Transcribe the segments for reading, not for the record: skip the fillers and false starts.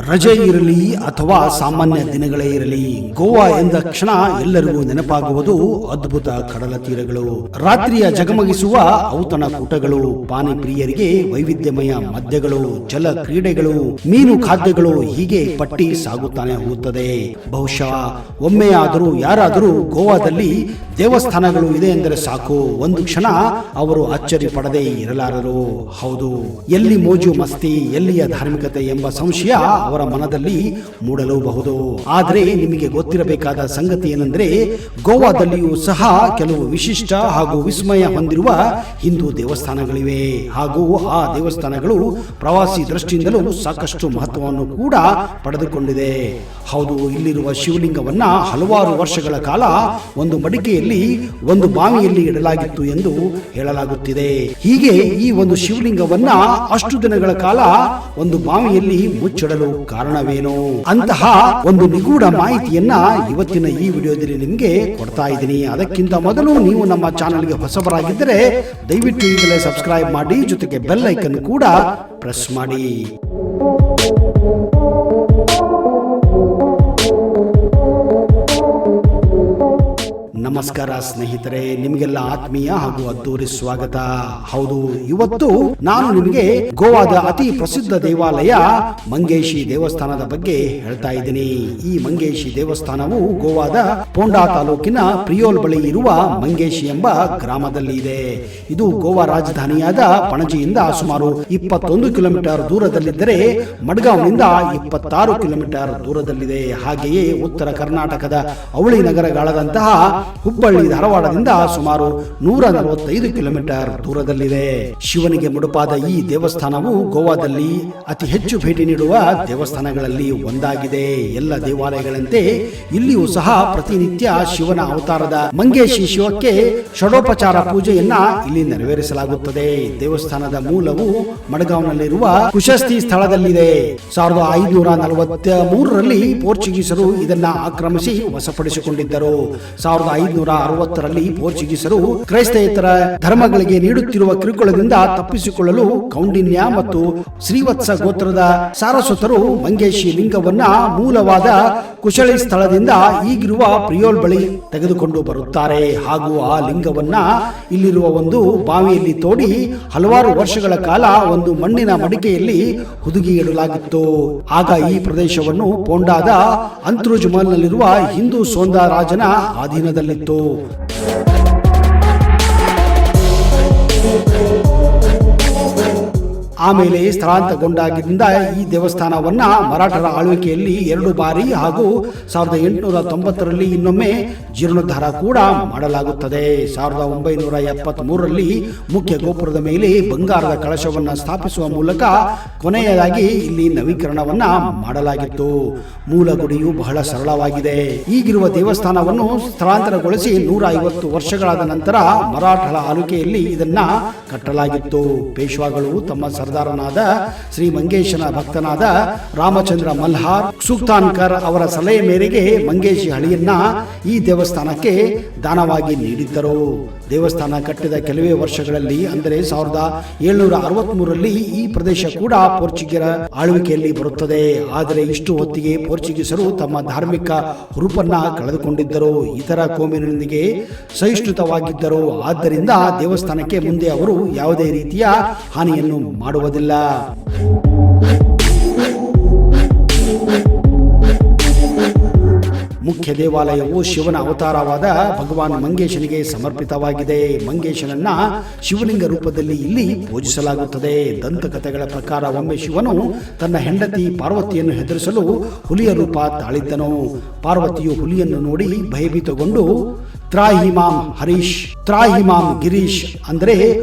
ರಜೆ ಇರಲಿ ಅಥವಾ ಸಾಮಾನ್ಯ ದಿನಗಳೇ ಇರಲಿ, ಗೋವಾ ಎಂದ ಕ್ಷಣ ಎಲ್ಲರಿಗೂ ನೆನಪಾಗುವುದು ಅದ್ಭುತ ಕಡಲ ತೀರಗಳು, ರಾತ್ರಿಯ ಜಗಮಗಿಸುವ ಔತಣಕೂಟಗಳು, ಪಾನಿ ಪ್ರಿಯರಿಗೆ ವೈವಿಧ್ಯಮಯ ಮದ್ಯಗಳು, ಜಲ ಕ್ರೀಡೆಗಳು, ಮೀನು ಖಾದ್ಯಗಳು, ಹೀಗೆ ಪಟ್ಟಿ ಸಾಗುತ್ತಾನೆ ಹೋಗುತ್ತದೆ. ಬಹುಶಃ ಒಮ್ಮೆಯಾದರೂ ಯಾರಾದರೂ ಗೋವಾದಲ್ಲಿ ದೇವಸ್ಥಾನಗಳು ಇದೆ ಎಂದರೆ ಸಾಕು, ಒಂದು ಕ್ಷಣ ಅವರು ಅಚ್ಚರಿ ಪಡದೆ ಇರಲಾರರು. ಹೌದು, ಎಲ್ಲಿ ಮೋಜು ಮಸ್ತಿ, ಎಲ್ಲಿಯ ಧಾರ್ಮಿಕತೆ ಎಂಬ ಸಂಶಯ ಅವರ ಮನದಲ್ಲಿ ಮೂಡಲೂಬಹುದು. ಆದರೆ ನಿಮಗೆ ಗೊತ್ತಿರಬೇಕಾದ ಸಂಗತಿ ಏನೆಂದರೆ, ಗೋವಾದಲ್ಲಿಯೂ ಸಹ ಕೆಲವು ವಿಶಿಷ್ಟ ಹಾಗೂ ವಿಸ್ಮಯ ಹೊಂದಿರುವ ಹಿಂದೂ ದೇವಸ್ಥಾನಗಳಿವೆ. ಹಾಗೂ ಆ ದೇವಸ್ಥಾನಗಳು ಪ್ರವಾಸಿ ದೃಷ್ಟಿಯಿಂದಲೂ ಸಾಕಷ್ಟು ಮಹತ್ವವನ್ನು ಕೂಡ ಪಡೆದುಕೊಂಡಿದೆ. ಹೌದು, ಇಲ್ಲಿರುವ ಶಿವಲಿಂಗವನ್ನ ಹಲವಾರು ವರ್ಷಗಳ ಕಾಲ ಒಂದು ಮಡಿಕೆಯಲ್ಲಿ ಒಂದು ಬಾವಿಯಲ್ಲಿ ಇಡಲಾಗಿತ್ತು ಎಂದು ಹೇಳಲಾಗುತ್ತಿದೆ. ಹೀಗೆ ಈ ಒಂದು ಶಿವಲಿಂಗವನ್ನ ಅಷ್ಟು ದಿನಗಳ ಕಾಲ ಒಂದು ಬಾವಿಯಲ್ಲಿ ಮುಚ್ಚಿಡಲು ಕಾರಣವೇನು? ಅಂತಹ ಒಂದು ನಿಗೂಢ ಮಾಹಿತಿಯನ್ನ ಇವತ್ತಿನ ಈ ವಿಡಿಯೋದಲ್ಲಿ ನಿಮಗೆ ಕೊಡ್ತಾ ಇದ್ದೀನಿ. ಅದಕ್ಕಿಂತ ಮೊದಲು ನೀವು ನಮ್ಮ ಚಾನೆಲ್ಗೆ ಹೊಸಬರಾಗಿದ್ದರೆ ದಯವಿಟ್ಟು ಈಗಲೇ ಸಬ್ಸ್ಕ್ರೈಬ್ ಮಾಡಿ, ಜೊತೆಗೆ ಬೆಲ್ ಐಕನ್ ಕೂಡ ಪ್ರೆಸ್ ಮಾಡಿ. ನಮಸ್ಕಾರ ಸ್ನೇಹಿತರೆ, ನಿಮಗೆಲ್ಲ ಆತ್ಮೀಯ ಹಾಗೂ ಅದ್ದೂರಿ ಸ್ವಾಗತ. ಹೌದು, ಇವತ್ತು ನಾನು ನಿಮಗೆ ಗೋವಾದ ಅತಿ ಪ್ರಸಿದ್ಧ ದೇವಾಲಯ ಮಂಗೇಶಿ ದೇವಸ್ಥಾನದ ಬಗ್ಗೆ ಹೇಳ್ತಾ ಇದ್ದೀನಿ. ಈ ಮಂಗೇಶಿ ದೇವಸ್ಥಾನವು ಗೋವಾದ ಪೋಂಡಾ ತಾಲೂಕಿನ ಪ್ರಿಯೋಲ್ ಬಳಿ ಇರುವ ಮಂಗೇಶಿ ಎಂಬ ಗ್ರಾಮದಲ್ಲಿ ಇದೆ. ಇದು ಗೋವಾ ರಾಜಧಾನಿಯಾದ ಪಣಜಿಯಿಂದ ಸುಮಾರು 21 ಕಿಲೋಮೀಟರ್ ದೂರದಲ್ಲಿದ್ದರೆ ಮಡ್ಗಾವ್ನಿಂದ 26 ಕಿಲೋಮೀಟರ್ ದೂರದಲ್ಲಿದೆ. ಹಾಗೆಯೇ ಉತ್ತರ ಕರ್ನಾಟಕದ ಅವಳಿ ನಗರಗಳಾದಂತಹ ಹುಬ್ಬಳ್ಳಿ ಧಾರವಾಡದಿಂದ ಸುಮಾರು 145 ಕಿಲೋಮೀಟರ್ ದೂರದಲ್ಲಿದೆ. ಶಿವನಿಗೆ ಮುಡುಪಾದ ಈ ದೇವಸ್ಥಾನವು ಗೋವಾದಲ್ಲಿ ಅತಿ ಹೆಚ್ಚು ಭೇಟಿ ನೀಡುವ ದೇವಸ್ಥಾನಗಳಲ್ಲಿ ಒಂದಾಗಿದೆ. ಎಲ್ಲ ದೇವಾಲಯಗಳಂತೆ ಇಲ್ಲಿಯೂ ಸಹ ಪ್ರತಿನಿತ್ಯ ಶಿವನ ಅವತಾರದ ಮಂಗೇಶಿ ಶಿವಕ್ಕೆ ಷಡೋಪಚಾರ ಪೂಜೆಯನ್ನ ಇಲ್ಲಿ ನೆರವೇರಿಸಲಾಗುತ್ತದೆ. ದೇವಸ್ಥಾನದ ಮೂಲವು ಮಡ್ಗಾವ್ನಲ್ಲಿರುವ ಕುಶಸ್ತಿ ಸ್ಥಳದಲ್ಲಿದೆ. 1543ರಲ್ಲಿ ಪೋರ್ಚುಗೀಸರು ಇದನ್ನ ಆಕ್ರಮಿಸಿ ವಶಪಡಿಸಿಕೊಂಡಿದ್ದರು. 1560ರಲ್ಲಿ ಪೋರ್ಚುಗೀಸರು ಕ್ರೈಸ್ತೇತರ ಧರ್ಮಗಳಿಗೆ ನೀಡುತ್ತಿರುವ ಕಿರುಕುಳದಿಂದ ತಪ್ಪಿಸಿಕೊಳ್ಳಲು ಕೌಂಡಿನ್ಯ ಮತ್ತು ಶ್ರೀವತ್ಸ ಗೋತ್ರದ ಸಾರಸ್ವತರು ಮಂಗೇಶಿ ಲಿಂಗವನ್ನ ಮೂಲವಾದ ಕುಶಳಿ ಸ್ಥಳದಿಂದ ಈಗಿರುವ ಪ್ರಿಯೋಲ್ ಬಳಿ ತೆಗೆದುಕೊಂಡು ಬರುತ್ತಾರೆ. ಹಾಗೂ ಆ ಲಿಂಗವನ್ನ ಇಲ್ಲಿರುವ ಒಂದು ಬಾವಿಯಲ್ಲಿ ತೋಡಿ ಹಲವಾರು ವರ್ಷಗಳ ಕಾಲ ಒಂದು ಮಣ್ಣಿನ ಮಡಿಕೆಯಲ್ಲಿ ಹುದುಗಿ ಇಡಲಾಗಿತ್ತು. ಆಗ ಈ ಪ್ರದೇಶವನ್ನು ಪೋಂಡಾದ ಅಂತ್ರುಜುಮಲ್ನಲ್ಲಿರುವ ಹಿಂದೂ ಸೋಂದ ರಾಜನ ಅಧೀನದಲ್ಲಿತ್ತು. ಆಮೇಲೆ ಸ್ಥಳಾಂತರಗೊಂಡಾಗಿದ್ದರಿಂದ ಈ ದೇವಸ್ಥಾನವನ್ನ ಮರಾಠರ ಆಳ್ವಿಕೆಯಲ್ಲಿ 2 ಬಾರಿ ಹಾಗೂ 1890ರಲ್ಲಿ ಇನ್ನೊಮ್ಮೆ ಜೀರ್ಣೋದ್ಧಾರ ಕೂಡ ಮಾಡಲಾಗುತ್ತದೆ. 1973ರಲ್ಲಿ ಮುಖ್ಯ ಗೋಪುರದ ಮೇಲೆ ಬಂಗಾರದ ಕಳಶವನ್ನ ಸ್ಥಾಪಿಸುವ ಮೂಲಕ ಕೊನೆಯದಾಗಿ ಇಲ್ಲಿ ನವೀಕರಣವನ್ನ ಮಾಡಲಾಗಿತ್ತು. ಮೂಲ ಗುಡಿಯು ಬಹಳ ಸರಳವಾಗಿದೆ. ಈಗಿರುವ ದೇವಸ್ಥಾನವನ್ನು ಸ್ಥಳಾಂತರಗೊಳಿಸಿ 150 ವರ್ಷಗಳಾದ ನಂತರ ಮರಾಠರ ಆಳ್ವಿಕೆಯಲ್ಲಿ ಇದನ್ನ ಕಟ್ಟಲಾಗಿತ್ತು. ಪೇಶ್ವಾಗಳು ತಮ್ಮ ಸರ್ದಾರನಾದ ಶ್ರೀ ಮಂಗೇಶನ ಭಕ್ತನಾದ ರಾಮಚಂದ್ರ ಮಲ್ಹಾರ್ ಸುಲ್ತಾನ್ಕರ್ ಅವರ ಸಲಹೆ ಮೇರೆಗೆ ಮಂಗೇಶಿ ಹಳಿಯನ್ನ ಈ ದೇವಸ್ಥಾನಕ್ಕೆ ದಾನವಾಗಿ ನೀಡಿದ್ದರು. ದೇವಸ್ಥಾನ ಕಟ್ಟಿದ ಕೆಲವೇ ವರ್ಷಗಳಲ್ಲಿ ಅಂದರೆ 1763ರಲ್ಲಿ ಈ ಪ್ರದೇಶ ಕೂಡ ಪೋರ್ಚುಗೀಸರ ಆಳ್ವಿಕೆಯಲ್ಲಿ ಬರುತ್ತದೆ. ಆದರೆ ಇಷ್ಟು ಹೊತ್ತಿಗೆ ಪೋರ್ಚುಗೀಸರು ತಮ್ಮ ಧಾರ್ಮಿಕ ಹುರುಪನ್ನ ಕಳೆದುಕೊಂಡಿದ್ದರು, ಇತರ ಕೋಮಿನೊಂದಿಗೆ ಸಹಿಷ್ಣುತವಾಗಿದ್ದರು. ಆದ್ದರಿಂದ ದೇವಸ್ಥಾನಕ್ಕೆ ಮುಂದೆ ಅವರು ಯಾವುದೇ ರೀತಿಯ ಹಾನಿಯನ್ನು ಮಾಡುವುದಿಲ್ಲ. ಮುಖ್ಯ ದೇವಾಲಯವು ಶಿವನ ಅವತಾರವಾದ ಭಗವಾನ್ ಮಂಗೇಶನಿಗೆ ಸಮರ್ಪಿತವಾಗಿದೆ. ಮಂಗೇಶನನ್ನ ಶಿವಲಿಂಗ ರೂಪದಲ್ಲಿ ಇಲ್ಲಿ ಪೂಜಿಸಲಾಗುತ್ತದೆ. ದಂತಕಥೆಗಳ ಪ್ರಕಾರ ಒಮ್ಮೆ ಶಿವನು ತನ್ನ ಹೆಂಡತಿ ಪಾರ್ವತಿಯನ್ನು ಹೆದರಿಸಲು ಹುಲಿಯ ರೂಪ ತಾಳಿದ್ದನು. ಪಾರ್ವತಿಯು ಹುಲಿಯನ್ನು ನೋಡಿ ಭಯಭೀತಗೊಂಡು ತ್ರಾಹಿಮಾಂ ಹರೀಶ್, ತ್ರಾಹಿಮಾಂ ಗಿರೀಶ್ ಅಂದರೆ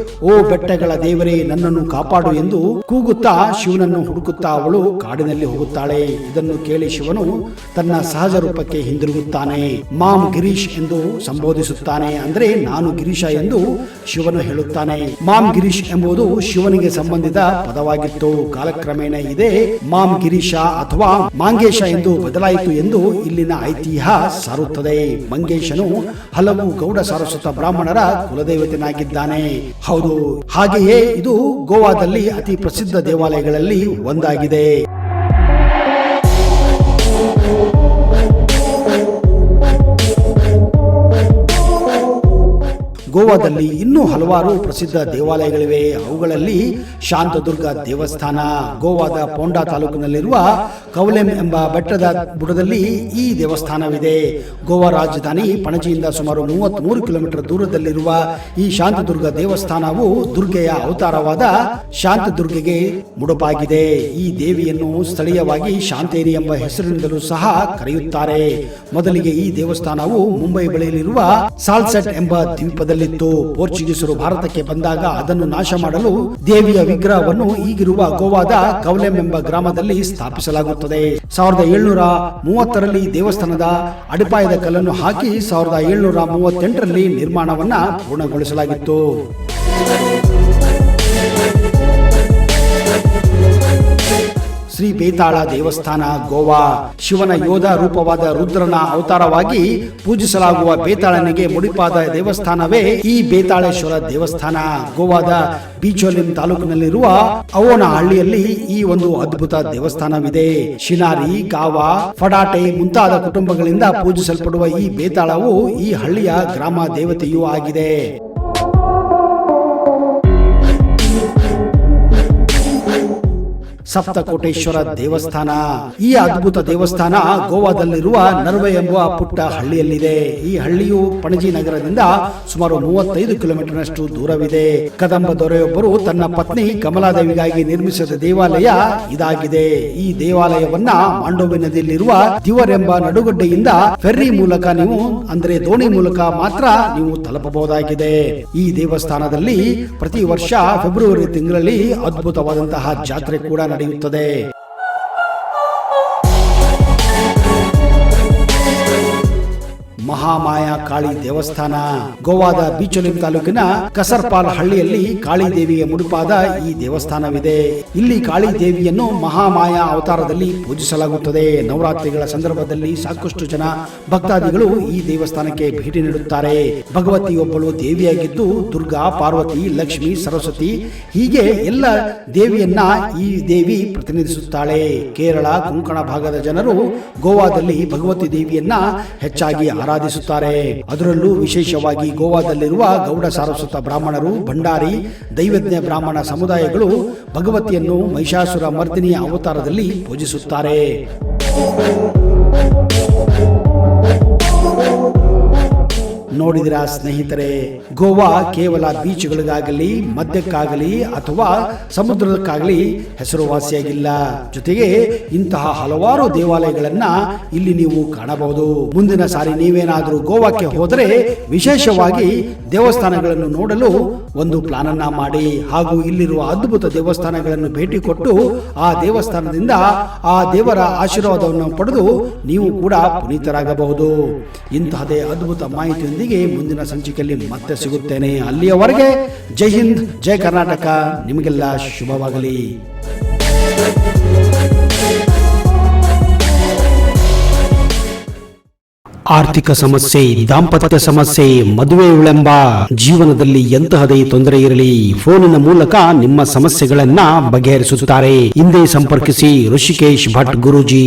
ಓ ಬೆಟ್ಟಗಳ ದೇವರೇ ನನ್ನನ್ನು ಕಾಪಾಡು ಎಂದು ಕೂಗುತ್ತಾ ಶಿವನನ್ನು ಹುಡುಕುತ್ತಾ ಅವಳು ಕಾಡಿನಲ್ಲಿ ಹೋಗುತ್ತಾಳೆ. ಇದನ್ನು ಕೇಳಿ ಶಿವನು ತನ್ನ ಸಹಜ ರೂಪಕ್ಕೆ ಹಿಂದಿರುಗುತ್ತಾನೆ. ಮಾಂ ಗಿರೀಶ್ ಎಂದು ಸಂಬೋಧಿಸುತ್ತಾನೆ. ಅಂದರೆ ನಾನು ಗಿರೀಶ ಎಂದು ಶಿವನು ಹೇಳುತ್ತಾನೆ. ಮಾಂ ಗಿರೀಶ್ ಎಂಬುದು ಶಿವನಿಗೆ ಸಂಬಂಧಿತ ಪದವಾಗಿತ್ತು. ಕಾಲಕ್ರಮೇಣ ಇದೆ ಮಾಂ ಗಿರೀಶ ಅಥವಾ ಮಾಂಗೇಶ ಎಂದು ಬದಲಾಯಿತು ಎಂದು ಇಲ್ಲಿನ ಐತಿಹ್ಯ ಸಾರುತ್ತದೆ. ಮಂಗೇಶನು ಹಲವು ಗೌಡ ಸಾರಸ್ವತ ಬ್ರಾಹ್ಮಣರ ಕುಲದೇವತೆನಾಗಿದ್ದಾನೆ. ಹೌದು, ಹಾಗೆಯೇ ಇದು ಗೋವಾದಲ್ಲಿ ಅತಿ ಪ್ರಸಿದ್ಧ ದೇವಾಲಯಗಳಲ್ಲಿ ಒಂದಾಗಿದೆ. ಗೋವಾದಲ್ಲಿ ಇನ್ನೂ ಹಲವಾರು ಪ್ರಸಿದ್ಧ ದೇವಾಲಯಗಳಿವೆ. ಅವುಗಳಲ್ಲಿ ಶಾಂತದುರ್ಗ ದೇವಸ್ಥಾನ. ಗೋವಾದ ಪೋಂಡಾ ತಾಲೂಕಿನಲ್ಲಿರುವ ಕೌಲೆಮ್ ಎಂಬ ಬೆಟ್ಟದ ಬುಡದಲ್ಲಿ ಈ ದೇವಸ್ಥಾನವಿದೆ. ಗೋವಾ ರಾಜಧಾನಿ ಪಣಜಿಯಿಂದ ಸುಮಾರು 33 ಕಿಲೋಮೀಟರ್ ದೂರದಲ್ಲಿರುವ ಈ ಶಾಂತದುರ್ಗ ದೇವಸ್ಥಾನವು ದುರ್ಗೆಯ ಅವತಾರವಾದ ಶಾಂತದುರ್ಗೆಗೆ ಮುಡುಪಾಗಿದೆ. ಈ ದೇವಿಯನ್ನು ಸ್ಥಳೀಯವಾಗಿ ಶಾಂತೇರಿ ಎಂಬ ಹೆಸರಿನಿಂದಲೂ ಸಹ ಕರೆಯುತ್ತಾರೆ. ಮೊದಲಿಗೆ ಈ ದೇವಸ್ಥಾನವು ಮುಂಬೈ ಬಳಿಯಲ್ಲಿರುವ ಸಾಲ್ಸೆಟ್ ಎಂಬ ದ್ವೀಪದಲ್ಲಿತ್ತು. ಪೋರ್ಚುಗೀಸರು ಭಾರತಕ್ಕೆ ಬಂದಾಗ ಅದನ್ನು ನಾಶ ಮಾಡಲು ದೇವಿಯ ವಿಗ್ರಹವನ್ನು ಈಗಿರುವ ಗೋವಾದ ಕೌಲೆಮ್ ಎಂಬ ಗ್ರಾಮದಲ್ಲಿ ಸ್ಥಾಪಿಸಲಾಗುತ್ತದೆ. 1730ರಲ್ಲಿ ದೇವಸ್ಥಾನದ ಅಡಿಪಾಯದ ಕಲ್ಲನ್ನು ಹಾಕಿ 1738ರಲ್ಲಿ ನಿರ್ಮಾಣವನ್ನ ಪೂರ್ಣಗೊಳಿಸಲಾಗಿತ್ತು. ಶ್ರೀ ಬೇತಾಳ ದೇವಸ್ಥಾನ ಗೋವಾ. ಶಿವನ ಯೋಧ ರೂಪವಾದ ರುದ್ರನ ಅವತಾರವಾಗಿ ಪೂಜಿಸಲಾಗುವ ಬೇತಾಳನಿಗೆ ಮುಡಿಪಾದ ದೇವಸ್ಥಾನವೇ ಈ ಬೇತಾಳೇಶ್ವರ ದೇವಸ್ಥಾನ. ಗೋವಾದ ಬಿಚೋಲಿಂ ತಾಲೂಕಿನಲ್ಲಿರುವ ಅವೋನ ಹಳ್ಳಿಯಲ್ಲಿ ಈ ಒಂದು ಅದ್ಭುತ ದೇವಸ್ಥಾನವಿದೆ. ಶಿನಾರಿ, ಗಾವಾ, ಫಡಾಟೆ ಮುಂತಾದ ಕುಟುಂಬಗಳಿಂದ ಪೂಜಿಸಲ್ಪಡುವ ಈ ಬೇತಾಳವು ಈ ಹಳ್ಳಿಯ ಗ್ರಾಮ ದೇವತೆಯೂ ಆಗಿದೆ. ಸಪ್ತಕೋಟೇಶ್ವರ ದೇವಸ್ಥಾನ. ಈ ಅದ್ಭುತ ದೇವಸ್ಥಾನ ಗೋವಾದಲ್ಲಿರುವ ನರ್ವೆ ಎಂಬ ಪುಟ್ಟ ಹಳ್ಳಿಯಲ್ಲಿದೆ. ಈ ಹಳ್ಳಿಯು ಪಣಜಿ ನಗರದಿಂದ ಸುಮಾರು 35 ಕಿಲೋಮೀಟರ್ನಷ್ಟು ದೂರವಿದೆ. ಕದಂಬ ದೊರೆಯೊಬ್ಬರು ತನ್ನ ಪತ್ನಿ ಕಮಲಾದೇವಿಗಾಗಿ ನಿರ್ಮಿಸಿದ ದೇವಾಲಯ ಇದಾಗಿದೆ. ಈ ದೇವಾಲಯವನ್ನ ಮಾಂಡೋವಿ ನದಿಯಲ್ಲಿರುವ ದಿವರ್ ಎಂಬ ನಡುಗಡ್ಡೆಯಿಂದ ಫೆರ್ರಿ ಮೂಲಕ ನೀವು ಅಂದ್ರೆ ದೋಣಿ ಮೂಲಕ ಮಾತ್ರ ನೀವು ತಲುಪಬಹುದಾಗಿದೆ. ಈ ದೇವಸ್ಥಾನದಲ್ಲಿ ಪ್ರತಿ ವರ್ಷ ಫೆಬ್ರವರಿ ತಿಂಗಳಲ್ಲಿ ಅದ್ಭುತವಾದಂತಹ ಜಾತ್ರೆ ಕೂಡ ನಡೆಯುತ್ತದೆ. ಮಹಾಮಾಯಾ ಕಾಳಿ ದೇವಸ್ಥಾನ. ಗೋವಾದ ಬಿಚೋಲಿಂ ತಾಲೂಕಿನ ಕಸರ್ಪಾಲ್ ಹಳ್ಳಿಯಲ್ಲಿ ಕಾಳಿ ದೇವಿಯ ಮುಡುಪಾದ ಈ ದೇವಸ್ಥಾನವಿದೆ. ಇಲ್ಲಿ ಕಾಳಿ ದೇವಿಯನ್ನು ಮಹಾಮಾಯಾ ಅವತಾರದಲ್ಲಿ ಪೂಜಿಸಲಾಗುತ್ತದೆ. ನವರಾತ್ರಿಗಳ ಸಂದರ್ಭದಲ್ಲಿ ಸಾಕಷ್ಟು ಜನ ಭಕ್ತಾದಿಗಳು ಈ ದೇವಸ್ಥಾನಕ್ಕೆ ಭೇಟಿ ನೀಡುತ್ತಾರೆ. ಭಗವತಿಯೊಬ್ಬಳು ದೇವಿಯಾಗಿದ್ದು ದುರ್ಗಾ, ಪಾರ್ವತಿ, ಲಕ್ಷ್ಮಿ, ಸರಸ್ವತಿ ಹೀಗೆ ಎಲ್ಲ ದೇವಿಯನ್ನ ಈ ದೇವಿ ಪ್ರತಿನಿಧಿಸುತ್ತಾಳೆ. ಕೇರಳ, ಕೊಂಕಣ ಭಾಗದ ಜನರು ಗೋವಾದಲ್ಲಿ ಭಗವತಿ ದೇವಿಯನ್ನ ಹೆಚ್ಚಾಗಿ ಆರಾಧಿಸುತ್ತಾರೆ. ಅದರಲ್ಲೂ ವಿಶೇಷವಾಗಿ ಗೋವಾದಲ್ಲಿರುವ ಗೌಡ ಸಾರಸ್ವತ ಬ್ರಾಹ್ಮಣರು, ಭಂಡಾರಿ, ದೈವಜ್ಞ ಬ್ರಾಹ್ಮಣ ಸಮುದಾಯಗಳು ಭಗವತಿಯನ್ನು ಮಹಿಷಾಸುರ ಮರ್ದಿನಿಯ ಅವತಾರದಲ್ಲಿ ಪೂಜಿಸುತ್ತಾರೆ. ನೋಡಿದಿರಾ ಸ್ನೇಹಿತರೆ, ಗೋವಾ ಕೇವಲ ಬೀಚ್ಗಳಿಗಾಗಲಿ, ಮದ್ಯಕ್ಕಾಗಲಿ ಅಥವಾ ಸಮುದ್ರಕ್ಕಾಗಲಿ ಹೆಸರುವಾಸಿಯಾಗಿಲ್ಲ. ಜೊತೆಗೆ ಇಂತಹ ಹಲವಾರು ದೇವಾಲಯಗಳನ್ನ ಇಲ್ಲಿ ನೀವು ಕಾಣಬಹುದು. ಮುಂದಿನ ಸಾರಿ ನೀವೇನಾದರೂ ಗೋವಾಕ್ಕೆ ಹೋದರೆ ವಿಶೇಷವಾಗಿ ದೇವಸ್ಥಾನಗಳನ್ನು ನೋಡಲು ಒಂದು ಪ್ಲಾನ್ ಅನ್ನ ಮಾಡಿ ಹಾಗೂ ಇಲ್ಲಿರುವ ಅದ್ಭುತ ದೇವಸ್ಥಾನಗಳನ್ನು ಭೇಟಿ ಕೊಟ್ಟು ಆ ದೇವಸ್ಥಾನದಿಂದ ಆ ದೇವರ ಆಶೀರ್ವಾದವನ್ನು ಪಡೆದು ನೀವು ಕೂಡ ಪುನೀತರಾಗಬಹುದು. ಇಂತಹದೇ ಅದ್ಭುತ ಮಾಹಿತಿಯೊಂದಿಗೆ ಮುಂದಿನ ಸಂಚಿಕೆಯಲ್ಲಿ ಮತ್ತೆ ಸಿಗುತ್ತೇನೆ. ಅಲ್ಲಿಯವರೆಗೆ ಜೈ ಹಿಂದ್, ಜೈ ಕರ್ನಾಟಕ. ನಿಮಗೆಲ್ಲ ಶುಭವಾಗಲಿ. ಆರ್ಥಿಕ ಸಮಸ್ಯೆ, ದಾಂಪತ್ಯ ಸಮಸ್ಯೆ, ಮದುವೆ ವಿಳಂಬ, ಜೀವನದಲ್ಲಿ ಎಂತಹದೇ ತೊಂದರೆ ಇರಲಿ ಫೋನಿನ ಮೂಲಕ ನಿಮ್ಮ ಸಮಸ್ಯೆಗಳನ್ನ ಬಗೆಹರಿಸುತ್ತಾರೆ. ಹಿಂದೆ ಸಂಪರ್ಕಿಸಿ ಋಷಿಕೇಶ್ ಭಟ್ ಗುರೂಜಿ.